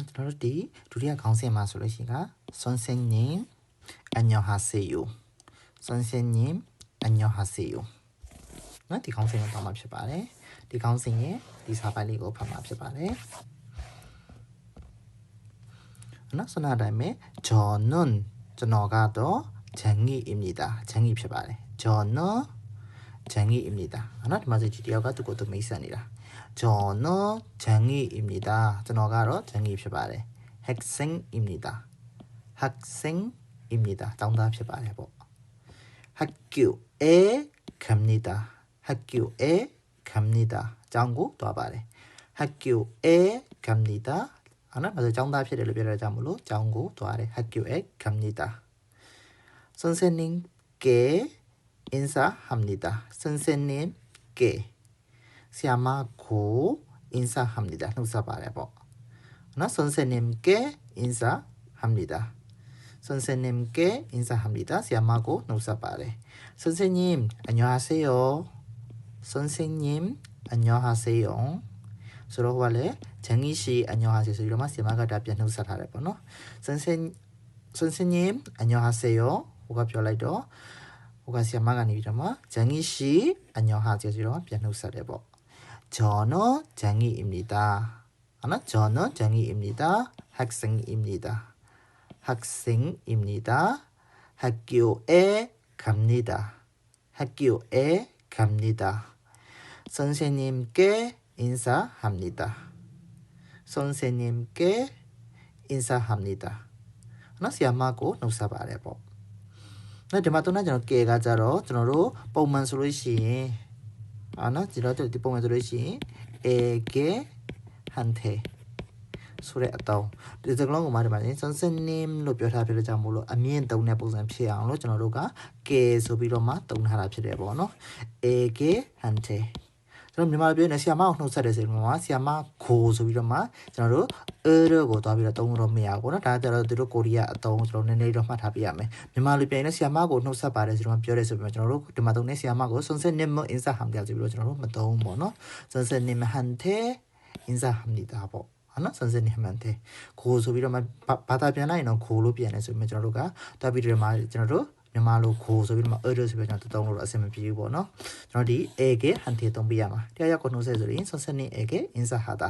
저러디 두리아 강세 마술이시가 선생님 안녕하세요. 선생님 안녕하세요. 디 강세는 더 맙시 바래. 디 강세에 디 사발리고 파맙시 바래. 선하다음에 저는 저너가 더 쟁이입니다. 쟁이입시 바래. 저는 쟁이입니다. 하나 맞아 지디어가 두고 또 메이산이라. 저는 쟁이입니다. 저너가로 쟁이입시 바래. 학생입니다. 학생입니다. 정답입시 바래. 학교에 갑니다. 학교에 갑니다. 장구 또 바래. 학교에 갑니다. 하나 맞아 정답입시 되려 잠으로 장구 또 바래. 학교에 갑니다. 선생님께 인사합니다. 선생님께 시아마고 인사합니다. 누사 바래보. 나 선생님께 인사합니다. 선생님께 인사합니다. 시아마고 누사 바래. 선생님 안녕하세요. 선생님 안녕하세요. 서로 말해 정희씨 안녕하세요. 이러면 시아마가 답변 누사 바래보. 너 선생님 안녕하세요. 호가 별라이도 호가 시아마가 니비라마 정희씨 안녕하세요. 이러면 변 누사 바래보. 저는 정희입니다. 하나 저는 정희입니다. 학생입니다. 학생입니다. 학교에 갑니다. 학교에 갑니다. 선생님께 인사합니다. 선생님께 인사합니다. 하나 시아마고 누사 바래보. 나 디마토나 저는 깨가 자로 저노로 뽕만 소리시 하나 지라도 뽕만 소리시 에게 한테 소리 어떠ဒီစကလုံးကိုမှာဒီမှာ선생님လို့ပြောထားဖြစ်တဲ့ကြောင့်မို့လို့အမြင့်တုံးတဲ့ပုံစံဖြစ်အောင်လို့ကျွန်တော်တို့ကကဲဆိုပြီးတော့မှတုံးထားတာဖြစ်တယ်ပေါ့နော်에게 한테ကျွန်တော်မြန်မာလိုပြောနေဆီယာမအောင်နှုတ်ဆက်တယ်ဆိုရင်မှာဆီယာမခိုဆိုပြီးတော့မှကျွန်တော်တို့ကိုသွားပြီးတော့တုံးလို့မရဘူးเนาะဒါကြတော့သူတို့ကိုရီးယားအတုံးကျွန်တော်နည်းနည်းတော့မှတ်ထားပြရမယ်မြန်မာလိုပြောရင်ဆီယာမကိုနှုတ်ဆက်ပါတယ်ဆိုတော့ပြောတယ်ဆိုပြီးတော့ကျွန်တော်တို့ဒီမှာတုံးနေဆီယာမကို선생님 인사합니다ဆိုပြီးတော့ကျွန်တော်တို့မတုံးပေါ့နော်선생님한테 인사합니다ပေါ့하나 선생님한테 고ဆိုပြီးတော့မှဘာသာပြန်လိုက်ရင်တော့ကိုလို့ပြန်တယ်ဆိုပြီးတော့ကျွန်တော်တို့ကတွားပြီးတော့မှကျွန်တော်တို့မြန်မာလိုကိုဆိုပြီးတော့မှ order ဆိုပြီးတော့တုံးလို့အဆင်မပြေဘူးပေါ့နော်ကျွန်တော်ဒီ 에게 한테 တုံးပြရမှာတရားရောက်ကိုနှုတ်ဆက်ဆိုရင်선생님에게 인사하다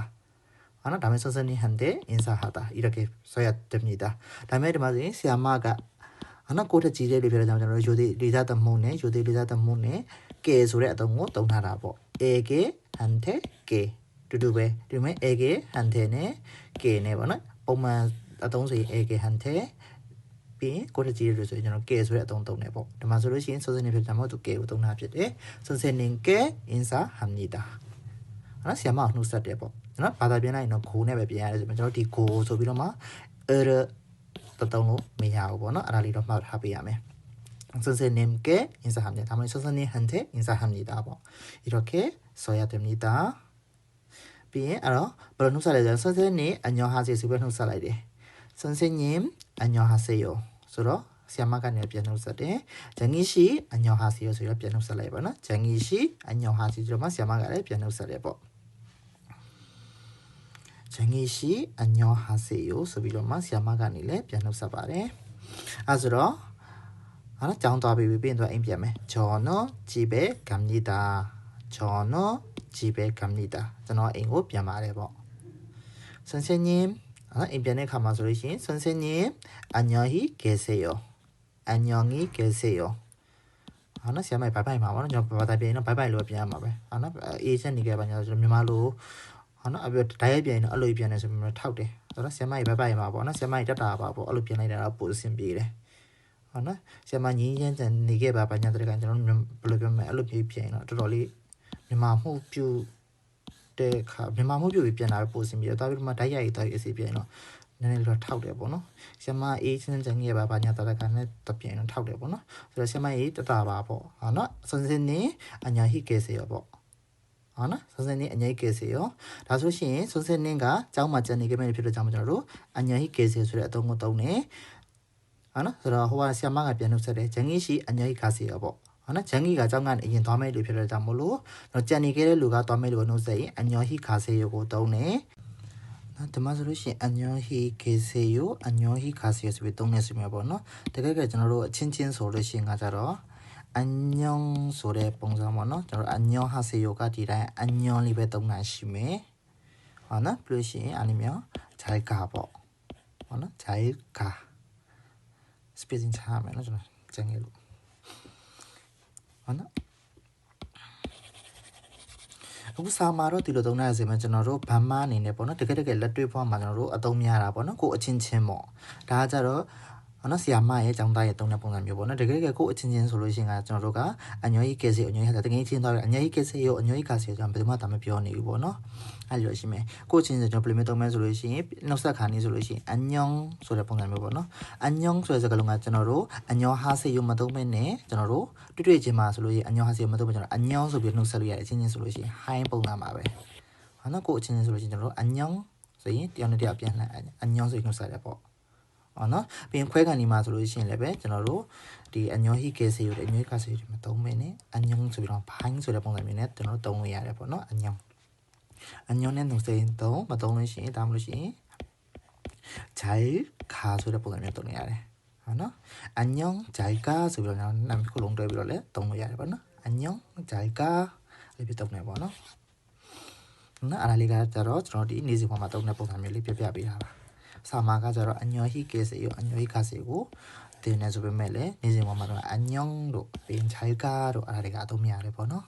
하나 다음에 선생님한테 인사하다 이렇게 써야 됩니다 다음에ဒီမှာဆိုရင်ဆရာမက하나ကိုထကြီးလေးလို့ပြောတဲ့ကြောင့်ကျွန်တော်တို့ယူသေးလေးစားတမှုနဲ့ယူသေးလေးစားတမှုနဲ့ကဲဆိုတဲ့အတုံးကိုတုံးထားတာပေါ့ 에게 한테 게တူတူပဲဒီမဲ့ 에게 한테နဲ့ K နဲ့ပေါ့နော်ပုံမှန်အသုံးဆိုရင် 에게 한테 ပြီးရင်ကိုတကြီးလို့ဆိုရင်ကျွန်တော် K ဆိုတဲ့အသုံးသုံးတယ်ပေါ့ဒီမှာဆိုလို့ရှိရင်선생님ဖြစ်တာမဟုတ်သူ K ကိုသုံးတာဖြစ်တယ်선생님께 인사합니다ဟာဆရာမနှုတ်ဆက်တယ်ပေါ့နော်ဘာသာပြန်လိုက်ရင်တော့ go နဲ့ပဲပြန်ရတယ်ဆိုတော့ကျွန်တော်ဒီ go ဆိုပြီးတော့မှ error တုံးလို့မရဘူးပေါ့နော်အဲ့ဒါလေးတော့မှတ်ထားပေးရမယ်선생님께 인사합니다 다음에 선생님한테 인사합니다ပေါ့이렇게 써야 됩니다ပြီးရင်အဲ့တော့ဘယ်လိုနှုတ်ဆက်လဲဆိုတော့선생님 안녕하세요ဆိုပြီးနှုတ်ဆက်လိုက်တယ်선생님 안녕하세요ဆိုတော့ဆရာမကနေပြန်နှုတ်ဆက်တယ်정희씨 안녕하세요ဆိုတော့ပြန်နှုတ်ဆက်လိုက်ပါနော်정희씨 안녕하세요ဆိုတော့ဆရာမကလည်းပြန်နှုတ်ဆက်တယ်ပေါ့정희씨 안녕하세요ဆိုပြီးတော့ဆရာမကနေလည်းပြန်နှုတ်ဆက်ပါတယ်အဲ့ဆိုတော့하나ကြောင်းသွားပြီးရင်တော့အိမ်ပြန်မယ်저는 집에 갑니다 저는 집에 갑니다. 저는 인고 변말해 봐. 선생님, 인변에 가만 소리신 선생님 안녕히 계세요. 안녕히 계세요. 하나 시험에 바이바이 마마는 저 바다비에는 바이바이로 변한 마베. 하나 예전이게 봐냐 좀 말로 하나 아베 다이비에는 알로 변해서 뭐 타오데. 그래서 시험에 바이바이 마보. 하나 시험에 있다 봐 봐. 알로 변해라 보신 비래. 하나 시험에 니년 니게 바바냐 들어간 저는 별로 변매 알로 변해나 돌리မြန်မာမှုပြုတဲ့ခါမြန်မာမှုပြုပြီးပြန်လာပို့စင်ပြီးတော့ပြီးမှဓာတ်ရိုက်သွားပြီးအစီပြန်တော့နည်းနည်းတော့ထောက်တယ်ပေါ့နော်ဆရာမအေးချင်းချင်းငယ်ပါဘာညာတရကနဲ့တပြန်တော့ထောက်တယ်ပေါ့နော်ဆိုတော့ဆရာမအေးတတာပါပေါ့ဟာနော်선생님 안녕히 계세요ပေါ့ဟာနော်선생님 안녕히 계세요ဒါဆိုရှင်선생님ကကျောင်းမှာကျန်နေကြမယ်ဖြစ်လို့ကြောင့်ကျွန်တော်တို့안녕히 계세요ဆိုတဲ့အသုံးကိုသုံးနေဟာနော်ဆိုတော့ဟိုကဆရာမကပြန်နှုတ်ဆက်တယ်정희씨 안녕히 가세요ပေါ့하나 정희가 정한 이긴 다음에 루피를 잠물로 너 짠이 게를 누가 다음에 루는 세이 안녕히 가세요고 떠오네 ဒီမှာဆိုလို့ရှိရင်အညောဟီကေဆေယိုအညောဟီခါဆေယိုဆိုပြီးသုံးနေစီမှာပေါ့နော်တကယ်ကကျွန်တော်တို့အချင်းချင်းဆိုလို့ရှိရင်ကကြတော့အညောဆိုတဲ့ပုံစံပေါ့နော်ကျွန်တော်အညောဟာဆေယိုကဒီတိုင်းအညောလေးပဲသုံးတာရှိမယ်ဟုတ်နော်ပြီးလို့ရှိရင်အနိမြောဂျိုင်ကာပေါ့ဟုတ်နော်ဂျိုင်ကာ spacing ချမယ်နော်ကျွန်တော်ကျန်ခဲ့လို့ဟုတ်နော်အခုစာမှာတော့ဒီလိုသုံးရစီမှာကျွန်တော်တို့ဗမာအနေနဲ့ပေါ့နော်တကယ်လက်တွေ့ဘဝမှာကျွန်တော်တို့အသုံးများတာပေါ့နော်ကိုအချင်းချင်းပေါ့ဒါကကြတော့နော်ဆီယာမရဲ့ကျောင်းသားရဲ့သုံးတဲ့ပုံစံမျိုးပေါ့နော်တကယ်ကိုအချင်းချင်းဆိုလို့ရှိရင်ကကျွန်တော်တို့ကအညောကြီးကဲစီအညောကြီးဟာတကယ်ချင်းသွားပြီးအညောကြီးကဲစီရောအညောကြီးခါစီရောကျွန်တော်ဘယ်သူမှတာမပြောနေဘူးပေါ့နော်အဲ့လိုရှိမယ်ကိုချင်းဆိုကျွန်တော်ပလီမီသုံးမယ်ဆိုလို့ရှိရင်နောက်ဆက်ခါနေဆိုလို့ရှိရင်အညောဆိုတဲ့ပုံစံမျိုးပေါ့နော်အညောဆိုတဲ့စကားလုံးကကျွန်တော်တို့အညောဟာစီရောမသုံးမဲနဲ့ကျွန်တော်တို့တွေ့ချင်းမှာဆိုလို့ရှိရင်အညောဟာစီရောမသုံးမဲကျွန်တော်အညောဆိုပြီးနှုတ်ဆက်လို့ရတယ်အချင်းချင်းဆိုလို့ရှိရင် high ပုံစံပါပဲဟုတ်နော်ကိုအချင်းချင်းဆိုလို့ရှိရင်ကျွန်တော်တို့အညောဆိုရင်တယောက်နဲ့တယောက်ပြန်လှန်အညောဆိုပြီးနှုတ်ဆက်ရပေါ့အော်နော်ပြင်ခွဲကန်ဒီမှာဆိုလို့ရှိရင်လည်းပဲကျွန်တော်တို့ဒီအညောဟီကေဆေယူတဲ့အညောကဆေယူတွေမသုံးမနဲ့အညောဆိုပြီးတော့ဘိုင်းဆိုတဲ့ပုံစံမျိုးနဲ့ကျွန်တော်တို့သုံးလို့ရတယ်ပေါ့နော်အညောနဲ့နှုတ်ဆက်ရင်သုံးမသုံးလို့ရှိရင်ဒါမှမဟုတ်ရှင်ဂျိုင်ခါဆိုတဲ့ပုံစံမျိုးသုံးလို့ရတယ်ဟုတ်နော်အညောဂျိုင်ကာဆိုပြီးတော့နာမည်ခုလုံးတွဲပြီးတော့လည်းသုံးလို့ရတယ်ပေါ့နော်အညောဂျိုင်ကာလေးပြသုံးနေပေါ့နော်နော်အားလေးကကြတော့ကျွန်တော်ဒီနေစီပေါ်မှာသုံးတဲ့ပုံစံမျိုးလေးပြပြပေးတာပါစာမာကကြတော့အညောဟီကေဆေရောအညောဟီခါဆေကိုတင်နေဆိုပေမဲ့လည်းနေစဉ်မှာတော့အညောလို့ပင်ချိုင်ကာတို့အားတွေကအသုံးများတယ်ပေါ့နော်